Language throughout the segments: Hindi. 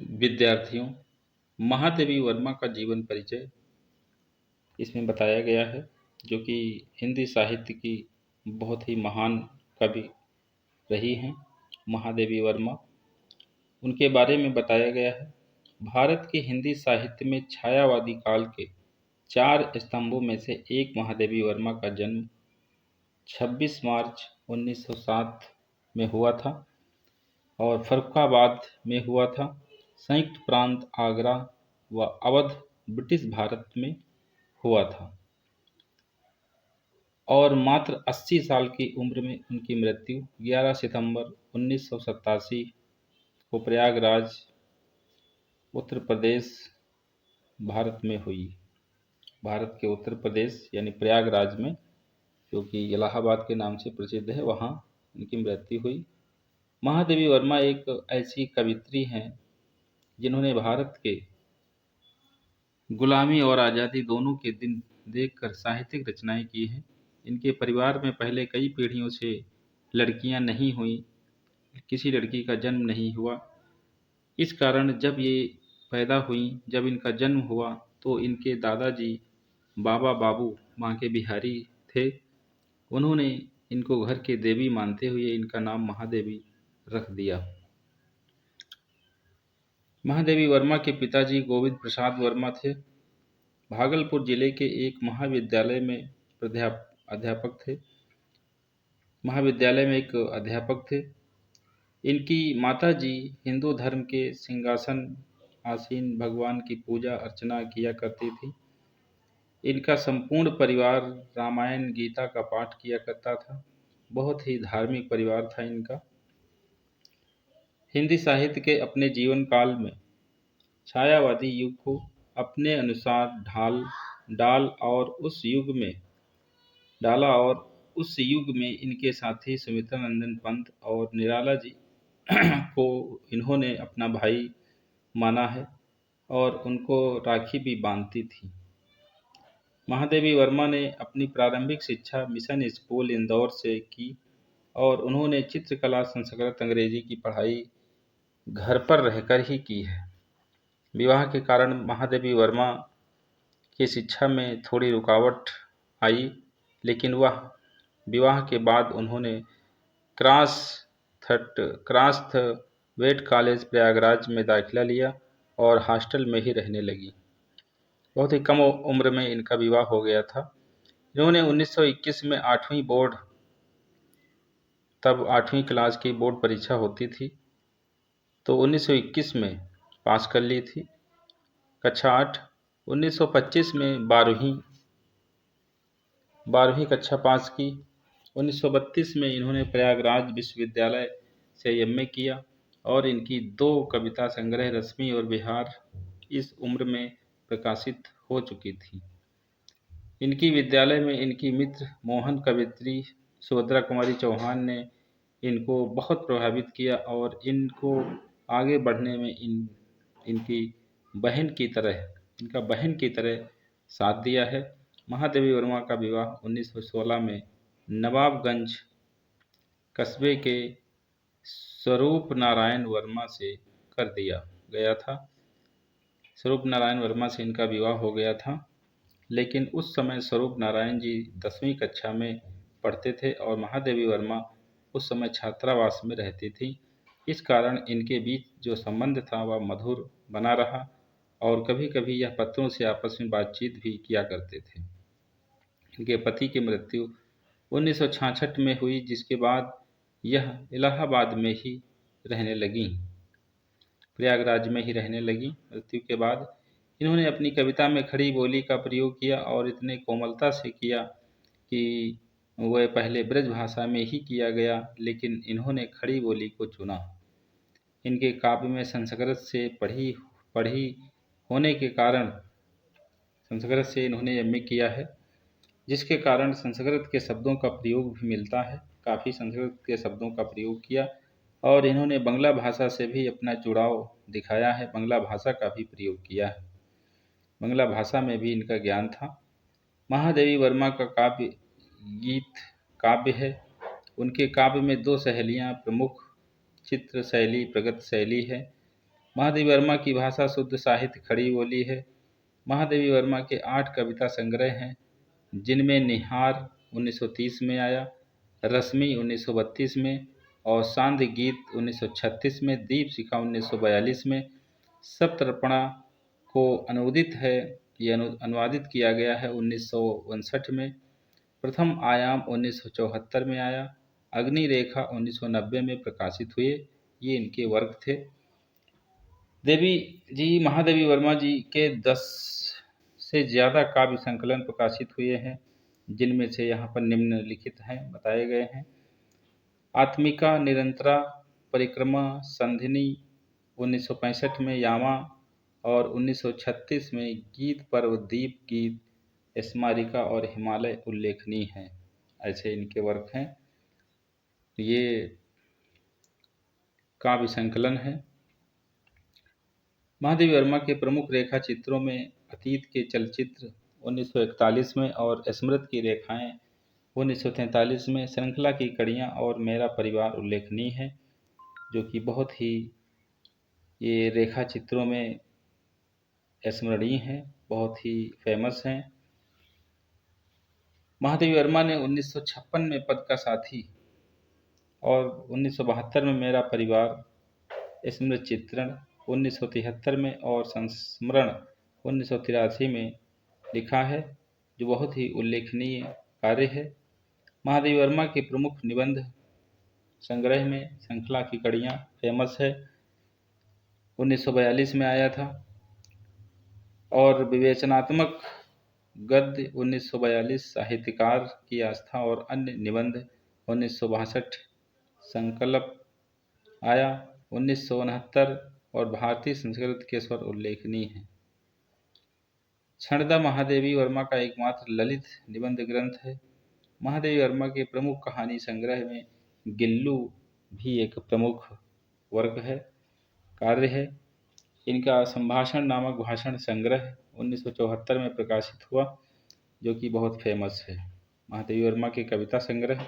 विद्यार्थियों, महादेवी वर्मा का जीवन परिचय इसमें बताया गया है, जो कि हिंदी साहित्य की बहुत ही महान कवि रही हैं। महादेवी वर्मा, उनके बारे में बताया गया है। भारत के हिंदी साहित्य में छायावादी काल के चार स्तंभों में से एक महादेवी वर्मा का जन्म 26 मार्च 1907 में हुआ था और फर्रुखाबाद में हुआ था। संयुक्त प्रांत आगरा व अवध, ब्रिटिश भारत में हुआ था और मात्र 80 साल की उम्र में उनकी मृत्यु 11 सितंबर 1987 को प्रयागराज, उत्तर प्रदेश, भारत में हुई। भारत के उत्तर प्रदेश यानी प्रयागराज में, जो कि इलाहाबाद के नाम से प्रसिद्ध है, वहाँ उनकी मृत्यु हुई। महादेवी वर्मा एक ऐसी कवित्री हैं जिन्होंने भारत के गुलामी और आज़ादी दोनों के दिन देखकर साहित्यिक रचनाएं की हैं। इनके परिवार में पहले कई पीढ़ियों से लड़कियां नहीं हुईं, किसी लड़की का जन्म नहीं हुआ। इस कारण जब ये पैदा हुईं, जब इनका जन्म हुआ, तो इनके दादाजी बाबा बाबू बांके बिहारी थे। उन्होंने इनको घर की देवी मानते हुए इनका नाम महादेवी रख दिया। महादेवी वर्मा के पिताजी गोविंद प्रसाद वर्मा थे। भागलपुर जिले के एक महाविद्यालय में अध्यापक थे। महाविद्यालय में एक अध्यापक थे। इनकी माताजी हिंदू धर्म के सिंहासन आसीन भगवान की पूजा अर्चना किया करती थी। इनका संपूर्ण परिवार रामायण गीता का पाठ किया करता था। बहुत ही धार्मिक परिवार था इनका। हिंदी साहित्य के अपने जीवन काल में छायावादी युग को अपने अनुसार डाला और उस युग में इनके साथी सुमित्रानंदन पंत और निराला जी को इन्होंने अपना भाई माना है और उनको राखी भी बांधती थी। महादेवी वर्मा ने अपनी प्रारंभिक शिक्षा मिशन स्कूल इंदौर से की और उन्होंने चित्रकला, संस्कृत, अंग्रेजी की पढ़ाई घर पर रहकर ही की है। विवाह के कारण महादेवी वर्मा की शिक्षा में थोड़ी रुकावट आई, लेकिन वह विवाह के बाद उन्होंने क्रास्थ वेट कॉलेज प्रयागराज में दाखिला लिया और हॉस्टल में ही रहने लगी। बहुत ही कम उम्र में इनका विवाह हो गया था। इन्होंने 1921 में तब 8वीं क्लास की बोर्ड परीक्षा होती थी, तो 1921 में पास कर ली थी कक्षा 8। 1925 में 12वीं कक्षा पास की। 1932 में इन्होंने प्रयागराज विश्वविद्यालय से एमए किया और इनकी 2 कविता संग्रह रश्मि और बिहार इस उम्र में प्रकाशित हो चुकी थी। इनकी विद्यालय में इनकी मित्र मोहन कवित्री सुभद्रा कुमारी चौहान ने इनको बहुत प्रभावित किया और इनको आगे बढ़ने में इनका बहन की तरह साथ दिया है। महादेवी वर्मा का विवाह 1916 में नवाबगंज कस्बे के स्वरूप नारायण वर्मा से कर दिया गया था। स्वरूप नारायण वर्मा से इनका विवाह हो गया था, लेकिन उस समय स्वरूप नारायण जी 10वीं कक्षा में पढ़ते थे और महादेवी वर्मा उस समय छात्रावास में रहती थी। इस कारण इनके बीच जो संबंध था वह मधुर बना रहा और कभी कभी यह पत्रों से आपस में बातचीत भी किया करते थे। इनके पति की मृत्यु 1966 में हुई, जिसके बाद यह इलाहाबाद में ही रहने लगी, प्रयागराज में ही रहने लगी। मृत्यु के बाद इन्होंने अपनी कविता में खड़ी बोली का प्रयोग किया और इतने कोमलता से किया कि वह पहले ब्रज भाषा में ही किया गया, लेकिन इन्होंने खड़ी बोली को चुना। इनके काव्य में संस्कृत से पढ़ी होने के कारण संस्कृत से इन्होंने एमए किया है, जिसके कारण संस्कृत के शब्दों का प्रयोग भी मिलता है। काफ़ी संस्कृत के शब्दों का प्रयोग किया और इन्होंने बंगला भाषा से भी अपना जुड़ाव दिखाया है, बंगला भाषा का भी प्रयोग किया है। बंगला भाषा में भी इनका ज्ञान था। महादेवी वर्मा का काव्य गीत काव्य है। उनके काव्य में 2 शैलियाँ प्रमुख चित्र शैली, प्रगत शैली है। महादेवी वर्मा की भाषा शुद्ध साहित्य खड़ी बोली है। महादेवी वर्मा के 8 कविता संग्रह हैं, जिनमें निहार 1930 में आया, रश्मि 1932 में और सांध्य गीत 1936 में, दीप शिखा 1942 में, सप्तर्पणा को अनुदित है, ये अनुवादित किया गया है 1959 में, प्रथम आयाम 1974 में आया, अग्नि रेखा 1990 में प्रकाशित हुए। ये इनके वर्क थे। देवी जी महादेवी वर्मा जी के 10 से ज़्यादा काव्य संकलन प्रकाशित हुए हैं, जिनमें से यहाँ पर निम्नलिखित हैं, बताए गए हैं। आत्मिका, निरंतरा, परिक्रमा, संधिनी 1965 में, यामा और 1936 में गीत पर्व, दीप गीत, स्मारिका और हिमालय उल्लेखनीय हैं। ऐसे इनके वर्क हैं। ये काव्य संकलन है। महादेवी वर्मा के प्रमुख रेखा चित्रों में अतीत के चलचित्र 1941 में और स्मृति की रेखाएं 1943 में, श्रृंखला की कड़ियाँ और मेरा परिवार उल्लेखनीय है, जो कि बहुत ही ये रेखा चित्रों में स्मरणीय हैं, बहुत ही फेमस हैं। महादेवी वर्मा ने 1956 में पद का साथी और 1972 में मेरा परिवार, स्मृति चित्रण 1973 में और संस्मरण 1983 में लिखा है, जो बहुत ही उल्लेखनीय कार्य है। महादेवी वर्मा के प्रमुख निबंध संग्रह में श्रृंखला की कड़ियाँ फेमस है, 1942 में आया था, और विवेचनात्मक गद्य 1942, साहित्यकार की आस्था और अन्य निबंध 1962, संकल्प आया 1969 और भारतीय संस्कृत के स्वर उल्लेखनीय है। क्षणदा महादेवी वर्मा का एकमात्र ललित निबंध ग्रंथ है। महादेवी वर्मा के प्रमुख कहानी संग्रह में गिल्लू भी एक प्रमुख वर्ग है, कार्य है। इनका संभाषण नामक भाषण संग्रह 1974 में प्रकाशित हुआ, जो कि बहुत फेमस है। महादेवी वर्मा के कविता संग्रह,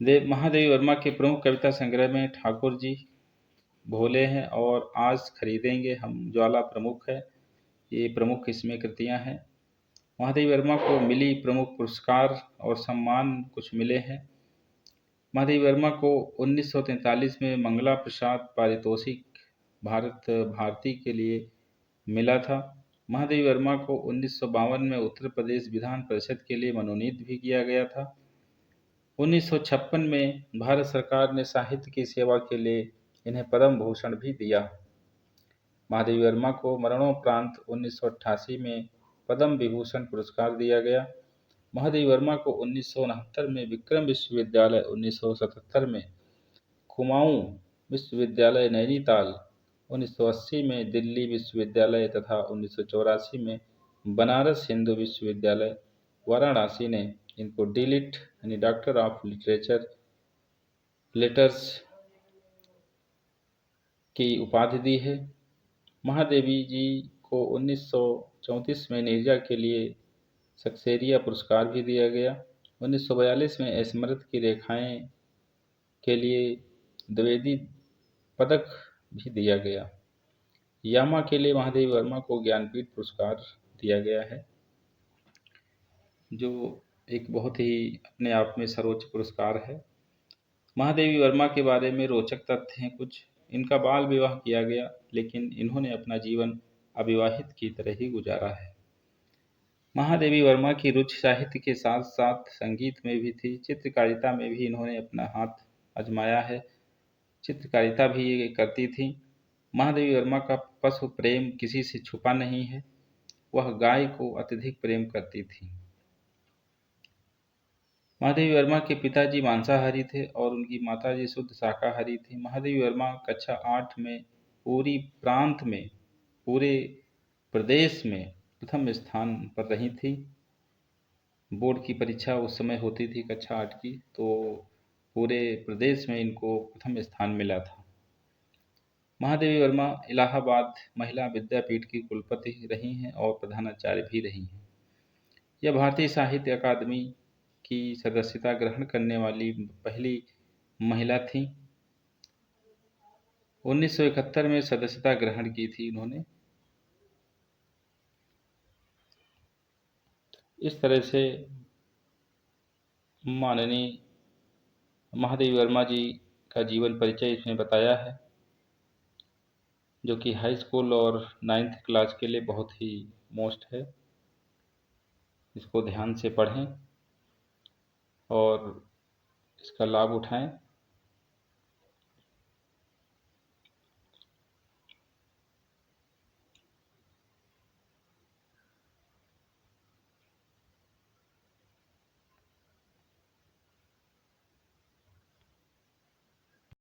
महादेवी वर्मा के प्रमुख कविता संग्रह में ठाकुर जी भोले हैं और आज खरीदेंगे हम ज्वाला प्रमुख है, ये प्रमुख इसमें कृतियां हैं। महादेवी वर्मा को मिली प्रमुख पुरस्कार और सम्मान कुछ मिले हैं। महादेवी वर्मा को 1943 में मंगला प्रसाद पारितोषिक भारत भारती के लिए मिला था। महादेवी वर्मा को 1952 में उत्तर प्रदेश विधान परिषद के लिए मनोनीत भी किया गया था। 1956 में भारत सरकार ने साहित्य की सेवा के लिए इन्हें पद्म भूषण भी दिया। महादेवी वर्मा को मरणोपरांत 1988 में पद्म विभूषण पुरस्कार दिया गया। महादेवी वर्मा को 1969 में विक्रम विश्वविद्यालय, 1977 में कुमाऊं विश्वविद्यालय नैनीताल, 1980 में दिल्ली विश्वविद्यालय तथा 1984 में बनारस हिंदू विश्वविद्यालय वाराणसी ने इनको डीलिट यानी डॉक्टर ऑफ लिटरेचर लेटर्स की उपाधि दी है। महादेवी जी को 1934 में नीरजा के लिए सक्सेरिया पुरस्कार भी दिया गया। 1942 में स्मृति की रेखाएं के लिए द्विवेदी पदक भी दिया गया। यामा के लिए महादेवी वर्मा को ज्ञानपीठ पुरस्कार दिया गया है, जो एक बहुत ही अपने आप में सर्वोच्च पुरस्कार है। महादेवी वर्मा के बारे में रोचक तथ्य हैं कुछ। इनका बाल विवाह किया गया, लेकिन इन्होंने अपना जीवन अविवाहित की तरह ही गुजारा है। महादेवी वर्मा की रुचि साहित्य के साथ साथ संगीत में भी थी। चित्रकारिता में भी इन्होंने अपना हाथ आजमाया है, चित्रकारिता भी ये करती थी। महादेवी वर्मा का पशु प्रेम किसी से छुपा नहीं है, वह गाय को अत्यधिक प्रेम करती थी। महादेवी वर्मा के पिताजी मांसाहारी थे और उनकी माताजी शुद्ध शाकाहारी थी। महादेवी वर्मा कक्षा 8 में पूरे प्रदेश में प्रथम स्थान पर रही थी। बोर्ड की परीक्षा उस समय होती थी कक्षा 8 की, तो पूरे प्रदेश में इनको प्रथम स्थान मिला था। महादेवी वर्मा इलाहाबाद महिला विद्यापीठ की कुलपति रही हैं और प्रधानाचार्य भी रही हैं। यह भारतीय साहित्य अकादमी की सदस्यता ग्रहण करने वाली पहली महिला थी। 1971 में सदस्यता ग्रहण की थी इन्होंने। इस तरह से माननीय महादेवी वर्मा जी का जीवन परिचय इसमें बताया है, जो कि हाई स्कूल और 9th क्लास के लिए बहुत ही मोस्ट है। इसको ध्यान से पढ़ें और इसका लाभ उठाएं।